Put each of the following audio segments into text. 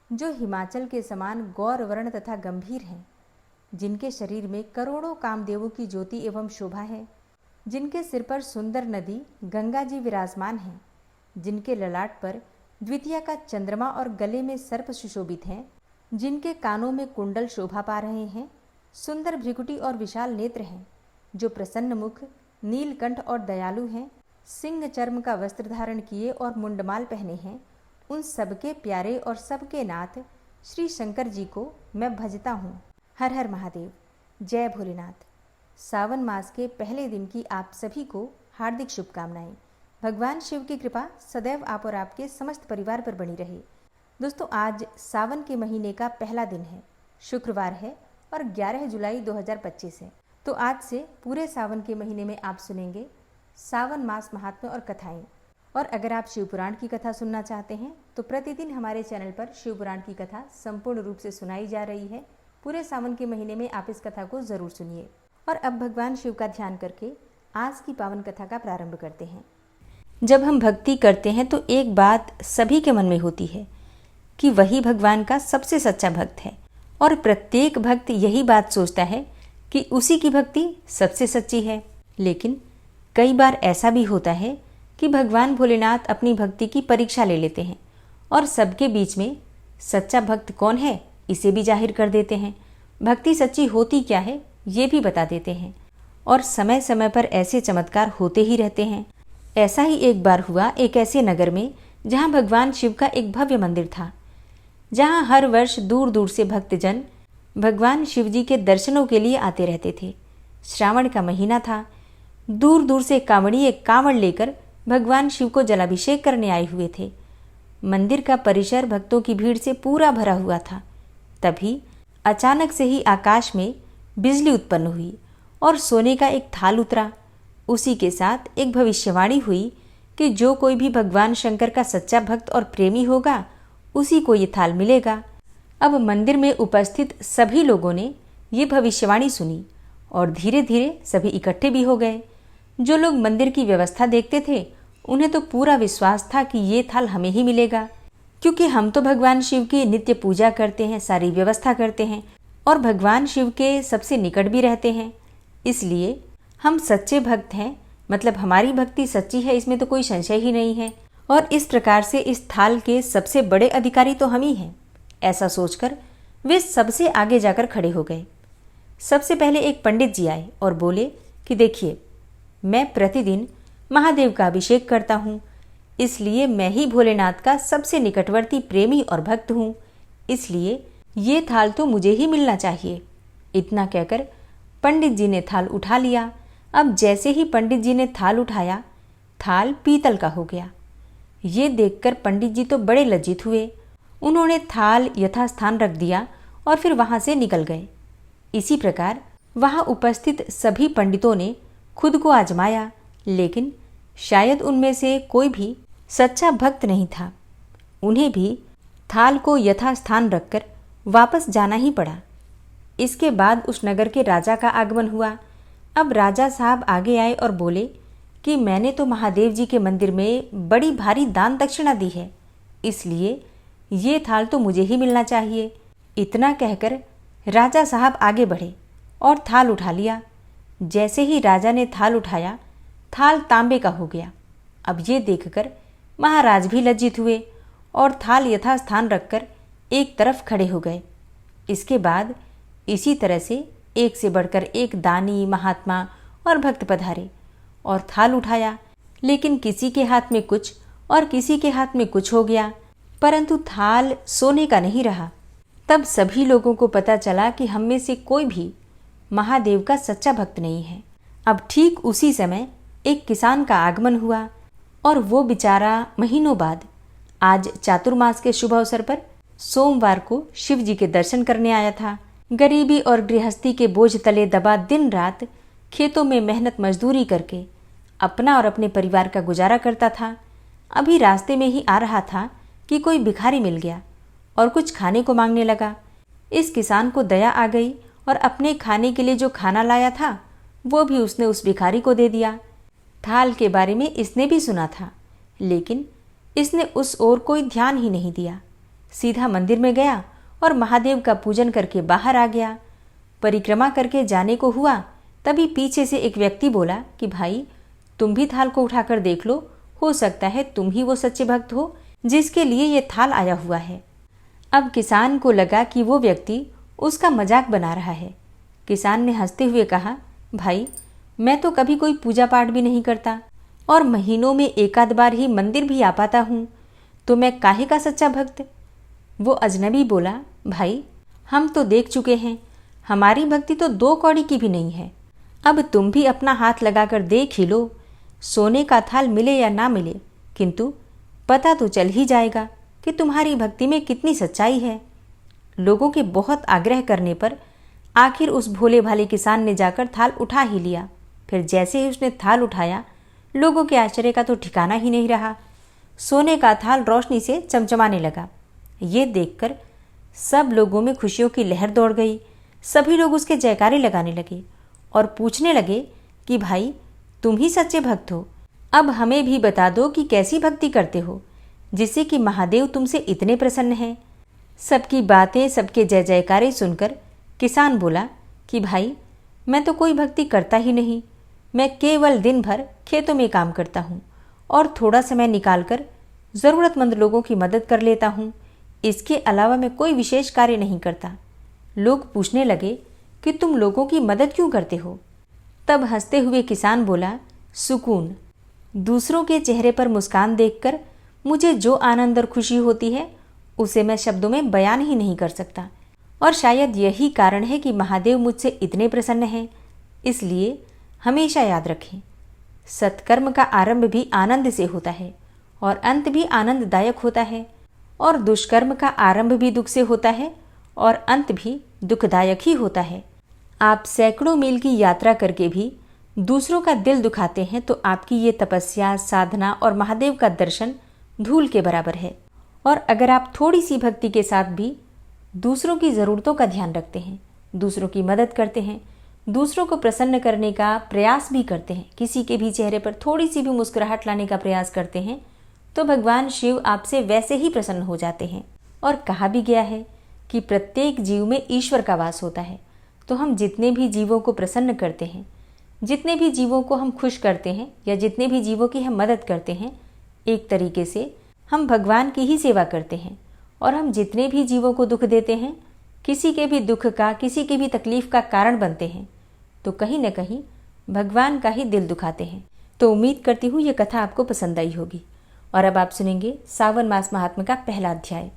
जो हिमाचल के समान गौर वर्ण तथा गंभीर हैं, जिनके शरीर में करोड़ों कामदेवों की ज्योति एवं शोभा है, जिनके सिर पर सुंदर नदी गंगा जी विराजमान हैं, जिनके ललाट पर द्वितीया का चंद्रमा और गले में सर्प सुशोभित हैं, जिनके कानों में कुंडल शोभा पा रहे हैं, सुंदर भ्रिकुटी और विशाल नेत्र हैं, जो प्रसन्न मुख, नीलकंठ और दयालु हैं, सिंह चर्म का वस्त्र धारण किए और मुंडमाल पहने हैं, उन सबके प्यारे और सबके नाथ श्री शंकर जी को मैं भजता हूँ। हर हर महादेव, जय भोलेनाथ। सावन मास के पहले दिन की आप सभी को हार्दिक शुभकामनाएं। भगवान शिव की कृपा सदैव आप और आपके समस्त परिवार पर बनी रहे। दोस्तों, आज सावन के महीने का पहला दिन है, शुक्रवार है और 11 जुलाई 2025 है। तो आज से पूरे सावन के महीने में आप सुनेंगे सावन मास महात्म्य और कथाएं। और अगर आप शिवपुराण की कथा सुनना चाहते हैं तो प्रतिदिन हमारे चैनल पर शिवपुराण की कथा संपूर्ण रूप से सुनाई जा रही है। पूरे सावन के महीने में आप इस कथा को जरूर सुनिए। और अब भगवान शिव का ध्यान करके आज की पावन कथा का प्रारंभ करते हैं। जब हम भक्ति करते हैं तो एक बात सभी के मन में होती है कि वही भगवान का सबसे सच्चा भक्त है, और प्रत्येक भक्त यही बात सोचता है कि उसी की भक्ति सबसे सच्ची है। लेकिन कई बार ऐसा भी होता है कि भगवान भोलेनाथ अपनी भक्ति की परीक्षा ले लेते हैं और सबके बीच में सच्चा भक्त कौन है इसे भी जाहिर कर देते हैं। भक्ति सच्ची होती क्या है ये भी बता देते हैं, और समय समय पर ऐसे चमत्कार होते ही रहते हैं। ऐसा ही एक बार हुआ एक ऐसे नगर में जहाँ भगवान शिव का एक भव्य मंदिर था, जहाँ हर वर्ष दूर दूर से भक्तजन भगवान शिव जी के दर्शनों के लिए आते रहते थे। श्रावण का महीना था। दूर दूर से कांवड़िए कांवड़ लेकर भगवान शिव को जलाभिषेक करने आए हुए थे। मंदिर का परिसर भक्तों की भीड़ से पूरा भरा हुआ था। तभी अचानक से ही आकाश में बिजली उत्पन्न हुई और सोने का एक थाल उतरा। उसी के साथ एक भविष्यवाणी हुई कि जो कोई भी भगवान शंकर का सच्चा भक्त और प्रेमी होगा उसी को ये थाल मिलेगा। अब मंदिर में उपस्थित सभी लोगों ने ये भविष्यवाणी सुनी और धीरे धीरे सभी इकट्ठे भी हो गए। जो लोग मंदिर की व्यवस्था देखते थे उन्हें तो पूरा विश्वास था कि ये थाल हमें ही मिलेगा, क्योंकि हम तो भगवान शिव की नित्य पूजा करते हैं, सारी व्यवस्था करते हैं और भगवान शिव के सबसे निकट भी रहते हैं। इसलिए हम सच्चे भक्त हैं, मतलब हमारी भक्ति सच्ची है, इसमें तो कोई संशय ही नहीं है। और इस प्रकार से इस थाल के सबसे बड़े अधिकारी तो हम ही हैं। ऐसा सोचकर वे सबसे आगे जाकर खड़े हो गए। सबसे पहले एक पंडित जी आए और बोले कि देखिए, मैं प्रतिदिन महादेव का अभिषेक करता हूँ, इसलिए मैं ही भोलेनाथ का सबसे निकटवर्ती प्रेमी और भक्त हूँ, इसलिए ये थाल तो मुझे ही मिलना चाहिए। इतना कहकर पंडित जी ने थाल उठा लिया। अब जैसे ही पंडित जी ने थाल उठाया, थाल पीतल का हो गया। ये देखकर पंडित जी तो बड़े लज्जित हुए। उन्होंने थाल यथास्थान रख दिया और फिर वहां से निकल गए। इसी प्रकार वहां उपस्थित सभी पंडितों ने खुद को आजमाया, लेकिन शायद उनमें से कोई भी सच्चा भक्त नहीं था। उन्हें भी थाल को यथास्थान रखकर वापस जाना ही पड़ा। इसके बाद उस नगर के राजा का आगमन हुआ। अब राजा साहब आगे आए और बोले कि मैंने तो महादेव जी के मंदिर में बड़ी भारी दान दक्षिणा दी है, इसलिए ये थाल तो मुझे ही मिलना चाहिए। इतना कहकर राजा साहब आगे बढ़े और थाल उठा लिया। जैसे ही राजा ने थाल उठाया, थाल तांबे का हो गया। अब ये देखकर महाराज भी लज्जित हुए और थाल यथास्थान रखकर एक तरफ खड़े हो गए। इसके बाद इसी तरह से एक से बढ़कर एक दानी, महात्मा और भक्त पधारे और थाल उठाया, लेकिन किसी के हाथ में कुछ और किसी के हाथ में कुछ हो गया, परंतु थाल सोने का नहीं रहा। तब सभी लोगों को पता चला कि हम में से कोई भी महादेव का सच्चा भक्त नहीं है। अब ठीक उसी समय एक किसान का आगमन हुआ और वो बेचारा महीनों बाद आज चातुर्मास के शुभ अवसर पर सोमवार को शिव जी के दर्शन करने आया था। गरीबी और गृहस्थी के बोझ तले दबा दिन रात खेतों में मेहनत मजदूरी करके अपना और अपने परिवार का गुजारा करता था। अभी रास्ते में ही आ रहा था कि कोई भिखारी मिल गया और कुछ खाने को मांगने लगा। इस किसान को दया आ गई और अपने खाने के लिए जो खाना लाया था वो भी उसने उस भिखारी को दे दिया। थाल के बारे में इसने भी सुना था, लेकिन इसने उस ओर कोई ध्यान ही नहीं दिया। सीधा मंदिर में गया और महादेव का पूजन करके बाहर आ गया। परिक्रमा करके जाने को हुआ, तभी पीछे से एक व्यक्ति बोला कि भाई तुम भी थाल को उठाकर देख लो, हो सकता है तुम ही वो सच्चे भक्त हो जिसके लिए ये थाल आया हुआ है। अब किसान को लगा कि वो व्यक्ति उसका मजाक बना रहा है। किसान ने हंसते हुए कहा, भाई मैं तो कभी कोई पूजा पाठ भी नहीं करता और महीनों में एक आध बार ही मंदिर भी आ पाता हूँ, तो मैं काहे का सच्चा भक्त। वो अजनबी बोला, भाई हम तो देख चुके हैं, हमारी भक्ति तो 2 कौड़ी की भी नहीं है। अब तुम भी अपना हाथ लगाकर देख ही लो, सोने का थाल मिले या ना मिले, किंतु पता तो चल ही जाएगा कि तुम्हारी भक्ति में कितनी सच्चाई है। लोगों के बहुत आग्रह करने पर आखिर उस भोले भाले किसान ने जाकर थाल उठा ही लिया। फिर जैसे ही उसने थाल उठाया, लोगों के आश्चर्य का तो ठिकाना ही नहीं रहा। सोने का थाल रोशनी से चमचमाने लगा। ये देखकर सब लोगों में खुशियों की लहर दौड़ गई। सभी लोग उसके जयकारे लगाने लगे और पूछने लगे कि भाई तुम ही सच्चे भक्त हो, अब हमें भी बता दो कि कैसी भक्ति करते हो जिससे कि महादेव तुमसे इतने प्रसन्न हैं। सबकी बातें, सबके जय जयकारे सुनकर किसान बोला कि भाई मैं तो कोई भक्ति करता ही नहीं, मैं केवल दिन भर खेतों में काम करता हूँ और थोड़ा समय निकालकर ज़रूरतमंद लोगों की मदद कर लेता हूँ। इसके अलावा मैं कोई विशेष कार्य नहीं करता। लोग पूछने लगे कि तुम लोगों की मदद क्यों करते हो? तब हंसते हुए किसान बोला, सुकून। दूसरों के चेहरे पर मुस्कान देखकर मुझे जो आनंद और खुशी होती है उसे मैं शब्दों में बयान ही नहीं कर सकता, और शायद यही कारण है कि महादेव मुझसे इतने प्रसन्न हैं। इसलिए हमेशा याद रखें, सत्कर्म का आरंभ भी आनंद से होता है और अंत भी आनंददायक होता है, और दुष्कर्म का आरंभ भी दुख से होता है और अंत भी दुखदायक ही होता है। आप सैकड़ों मील की यात्रा करके भी दूसरों का दिल दुखाते हैं तो आपकी ये तपस्या, साधना और महादेव का दर्शन धूल के बराबर है। और अगर आप थोड़ी सी भक्ति के साथ भी दूसरों की ज़रूरतों का ध्यान रखते हैं, दूसरों की मदद करते हैं, दूसरों को प्रसन्न करने का प्रयास भी करते हैं, किसी के भी चेहरे पर थोड़ी सी भी मुस्कुराहट लाने का प्रयास करते हैं, तो भगवान शिव आपसे वैसे ही प्रसन्न हो जाते हैं। और कहा भी गया है कि प्रत्येक जीव में ईश्वर का वास होता है। तो हम जितने भी जीवों को प्रसन्न करते हैं, जितने भी जीवों को हम खुश करते हैं या जितने भी जीवों की हम मदद करते हैं, एक तरीके से हम भगवान की ही सेवा करते हैं। और हम जितने भी जीवों को दुख देते हैं, किसी के भी दुख का, किसी की भी तकलीफ का कारण बनते हैं, तो कहीं न कहीं भगवान का ही दिल दुखाते हैं। तो उम्मीद करती हूँ ये कथा आपको पसंद आई होगी। और अब आप सुनेंगे सावन मास महात्म्य का पहला अध्याय।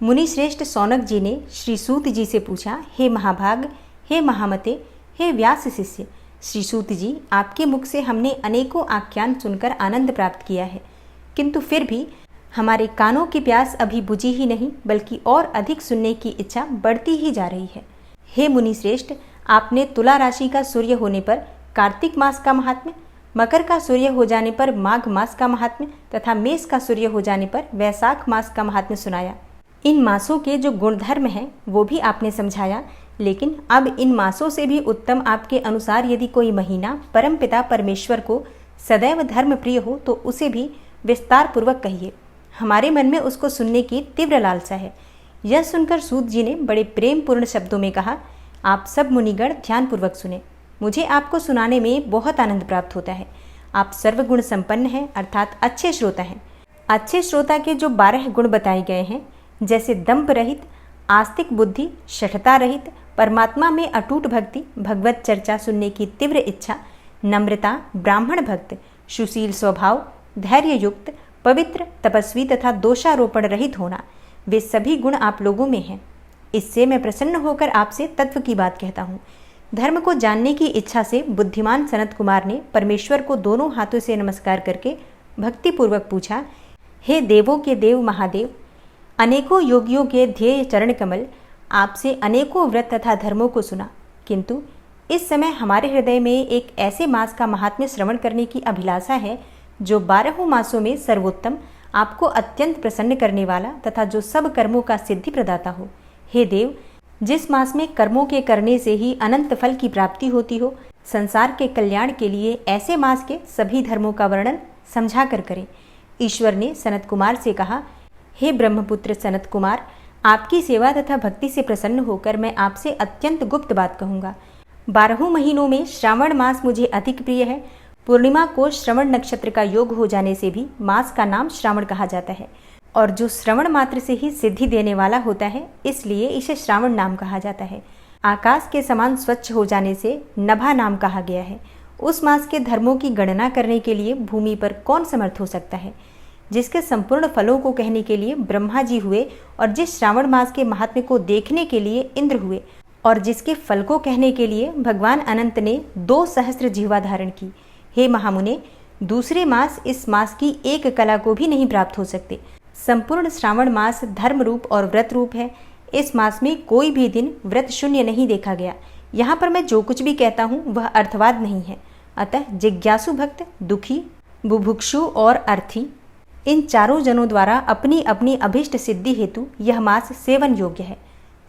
मुनि श्रेष्ठ सौनक जी ने श्री सूत जी से पूछा, हे महाभाग, हे महामते, हे व्यास शिष्य, श्री सूत जी, आपके मुख से हमने अनेकों आख्यान सुनकर आनंद प्राप्त किया है, किंतु फिर भी हमारे कानों की प्यास अभी बुझी ही नहीं, बल्कि और अधिक सुनने की इच्छा बढ़ती ही जा रही है। हे मुनि श्रेष्ठ, आपने तुला राशि का सूर्य होने पर कार्तिक मास का महात्म्य, मकर का सूर्य हो जाने पर माघ मास का महात्म्य तथा मेष का सूर्य हो जाने पर वैशाख मास का महात्म्य सुनाया। इन मासों के जो गुणधर्म हैं वो भी आपने समझाया, लेकिन अब इन मासों से भी उत्तम आपके अनुसार यदि कोई महीना परमपिता परमेश्वर को सदैव धर्म प्रिय हो तो उसे भी विस्तार पूर्वक कहिए। हमारे मन में उसको सुनने की तीव्र लालसा है। यह सुनकर सूत जी ने बड़े प्रेम पूर्ण शब्दों में कहा, आप सब मुनिगण ध्यानपूर्वक सुने, मुझे आपको सुनाने में बहुत आनंद प्राप्त होता है। आप सर्वगुण संपन्न हैं, अर्थात अच्छे श्रोता हैं। अच्छे श्रोता के जो 12 गुण बताए गए हैं, जैसे दंभ रहित, आस्तिक बुद्धि, शठता रहित, परमात्मा में अटूट भक्ति, भगवत चर्चा सुनने की तीव्र इच्छा, नम्रता, ब्राह्मण भक्त, सुशील स्वभाव, धैर्य युक्त, पवित्र, तपस्वी तथा दोषारोपण रहित होना, वे सभी गुण आप लोगों में हैं। इससे मैं प्रसन्न होकर आपसे तत्व की बात कहता हूँ। धर्म को जानने की इच्छा से बुद्धिमान सनत कुमार ने परमेश्वर को दोनों हाथों से नमस्कार करके भक्तिपूर्वक पूछा, हे देवों के देव महादेव, अनेकों योगियों के ध्येय चरण कमल, आपसे अनेकों व्रत तथा धर्मों को सुना, किंतु इस समय हमारे हृदय में एक ऐसे मास का महात्म्य श्रवण करने की अभिलाषा है जो 12 मासों में सर्वोत्तम, आपको अत्यंत प्रसन्न करने वाला तथा जो सब कर्मों का सिद्धि प्रदाता हो। हे देव, जिस मास में कर्मों के करने से ही अनंत फल की प्राप्ति होती हो, संसार के कल्याण के लिए ऐसे मास के सभी धर्मों का वर्णन समझा कर करें। ईश्वर ने सनत कुमार से कहा, हे ब्रह्मपुत्र सनत कुमार, आपकी सेवा तथा भक्ति से प्रसन्न होकर मैं आपसे अत्यंत गुप्त बात कहूँगा। 12 महीनों में श्रावण मास मुझे अधिक प्रिय है। पूर्णिमा को श्रवण नक्षत्र का योग हो जाने से भी मास का नाम श्रावण कहा जाता है, और जो श्रवण मात्र से ही सिद्धि देने वाला होता है, इसलिए इसे श्रावण नाम कहा जाता है। आकाश के समान स्वच्छ हो जाने से नभा नाम कहा गया है। उस मास के धर्मों की गणना करने के लिए भूमि पर कौन समर्थ हो सकता है? जिसके संपूर्ण फलों को कहने के लिए ब्रह्मा जी हुए, और जिस श्रावण मास के महात्म्य को देखने के लिए इंद्र हुए, और जिसके फल को कहने के लिए भगवान अनंत ने 2 सहस्त्र जिह्वा धारण की। हे महामुने, दूसरे मास इस मास की एक कला को भी नहीं प्राप्त हो सकते। संपूर्ण श्रावण मास धर्म रूप और व्रत रूप है। इस मास में कोई भी दिन व्रत शून्य नहीं देखा गया। यहाँ पर मैं जो कुछ भी कहता हूँ वह अर्थवाद नहीं है। अतः जिज्ञासु भक्त, दुखी, बुभुक्षु और अर्थी, इन चारों जनों द्वारा अपनी अपनी अभिष्ट सिद्धि हेतु यह मास सेवन योग्य है।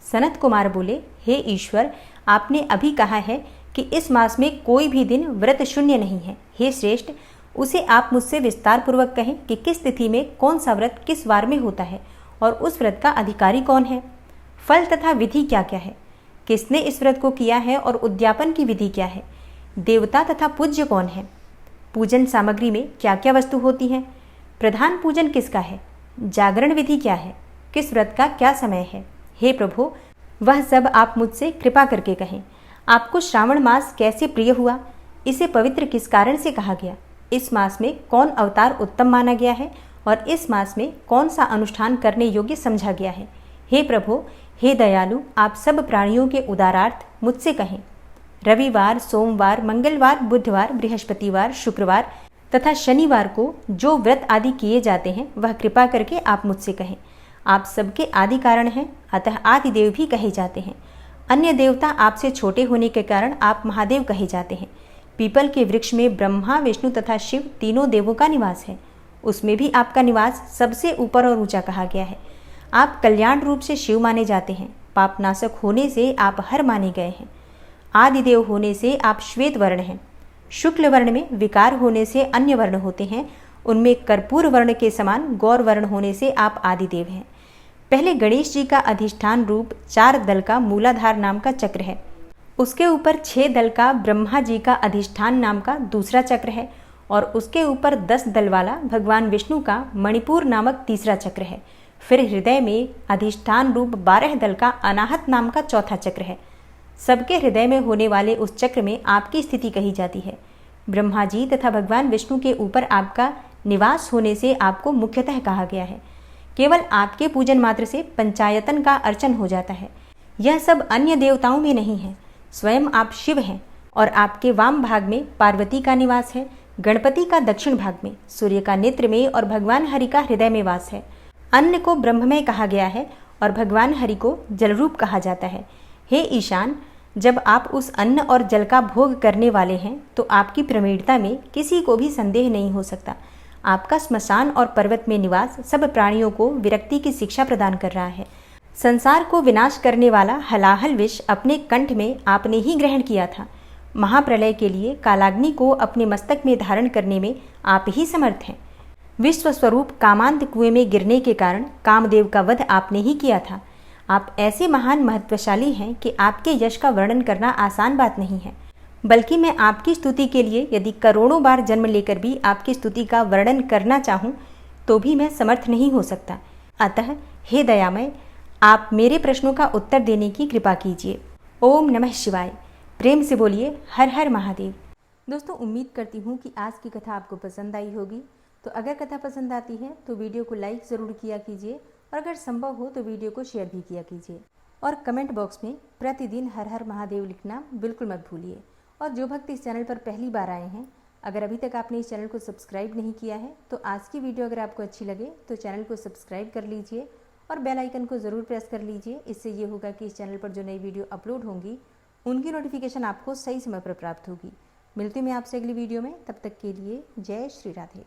सनत कुमार बोले, हे ईश्वर, आपने अभी कहा है कि इस मास में कोई भी दिन व्रत शून्य नहीं है। हे श्रेष्ठ, उसे आप मुझसे विस्तार पूर्वक कहें कि किस तिथि में कौन सा व्रत किस वार में होता है, और उस व्रत का अधिकारी कौन है। फल तथा विधि क्या क्या है, किसने इस व्रत को किया है, और उद्यापन की विधि क्या है। देवता तथा पूज्य कौन है। पूजन सामग्री में क्या क्या वस्तु होती हैं। प्रधान पूजन किसका है। जागरण विधि क्या है। किस व्रत का क्या समय है। हे प्रभु, वह सब आप मुझसे कृपा करके कहें। आपको श्रावण मास कैसे प्रिय हुआ, इसे पवित्र किस कारण से कहा गया, इस मास में कौन अवतार उत्तम माना गया है, और इस मास में कौन सा अनुष्ठान करने योग्य समझा गया है। हे प्रभु, हे दयालु, आप सब प्राणियों के उदारार्थ मुझसे कहें। रविवार, सोमवार, मंगलवार, बुधवार, बृहस्पतिवार, शुक्रवार तथा शनिवार को जो व्रत आदि किए जाते हैं वह कृपा करके आप मुझसे कहें। आप सबके आदि कारण हैं, अतः आदिदेव भी कहे जाते हैं। अन्य देवता आपसे छोटे होने के कारण आप महादेव कहे जाते हैं। पीपल के वृक्ष में ब्रह्मा, विष्णु तथा शिव तीनों देवों का निवास है। उसमें भी आपका निवास सबसे ऊपर और ऊंचा कहा गया है। आप कल्याण रूप से शिव माने जाते हैं। पापनाशक होने से आप हर माने गए हैं। आदिदेव होने से आप श्वेत वर्ण हैं। शुक्ल वर्ण में विकार होने से अन्य वर्ण होते हैं। उनमें कर्पूर वर्ण के समान गौर वर्ण होने से आप आदिदेव हैं। पहले गणेश जी का अधिष्ठान रूप 4 दल का मूलाधार नाम का चक्र है। उसके ऊपर 6 दल का ब्रह्मा जी का अधिष्ठान नाम का दूसरा चक्र है, और उसके ऊपर 10 दल वाला भगवान विष्णु का मणिपुर नामक तीसरा चक्र है। फिर हृदय में अधिष्ठान रूप 12 दल का अनाहत नाम का चौथा चक्र है। सबके हृदय में होने वाले उस चक्र में आपकी स्थिति कही जाती है। ब्रह्मा जी तथा भगवान विष्णु के ऊपर आपका निवास होने से आपको मुख्यतः कहा गया है। केवल आपके पूजन मात्र से पंचायतन का अर्चन हो जाता है। यह सब अन्य देवताओं में नहीं है। स्वयं आप शिव हैं, और आपके वाम भाग में पार्वती का निवास है, गणपति का दक्षिण भाग में, सूर्य का नेत्र में, और भगवान हरि का हृदय में वास है। अन्न को ब्रह्ममय कहा गया है, और भगवान हरि को जलरूप कहा जाता है। हे ईशान, जब आप उस अन्न और जल का भोग करने वाले हैं तो आपकी प्रवीणता में किसी को भी संदेह नहीं हो सकता। आपका स्मशान और पर्वत में निवास सब प्राणियों को विरक्ति की शिक्षा प्रदान कर रहा है। संसार को विनाश करने वाला हलाहल विष अपने कंठ में आपने ही ग्रहण किया था। महाप्रलय के लिए कालाग्नि को अपने मस्तक में धारण करने में आप ही समर्थ हैं। विश्व स्वरूप कामांत कुएं में गिरने के कारण कामदेव का वध आपने ही किया था। आप ऐसे महान महत्वशाली हैं कि आपके यश का वर्णन करना आसान बात नहीं है। बल्कि मैं आपकी स्तुति के लिए यदि करोड़ों बार जन्म लेकर भी आपकी स्तुति का वर्णन करना चाहूँ तो भी मैं समर्थ नहीं हो सकता। अतः हे दयामय, आप मेरे प्रश्नों का उत्तर देने की कृपा कीजिए। ओम नमः शिवाय। प्रेम से बोलिए हर हर महादेव। दोस्तों, उम्मीद करती हूँ कि आज की कथा आपको पसंद आई होगी। तो अगर कथा पसंद आती है तो वीडियो को लाइक ज़रूर किया कीजिए, और अगर संभव हो तो वीडियो को शेयर भी किया कीजिए। और कमेंट बॉक्स में प्रतिदिन हर हर महादेव लिखना बिल्कुल मत भूलिए। और जो भक्त इस चैनल पर पहली बार आए हैं, अगर अभी तक आपने इस चैनल को सब्सक्राइब नहीं किया है तो आज की वीडियो अगर आपको अच्छी लगे तो चैनल को सब्सक्राइब कर लीजिए, और बेल आइकन को ज़रूर प्रेस कर लीजिए। इससे ये होगा कि इस चैनल पर जो नई वीडियो अपलोड होंगी उनकी नोटिफिकेशन आपको सही समय पर प्राप्त होगी। मिलती मैं आपसे अगली वीडियो में, तब तक के लिए जय श्री राधे।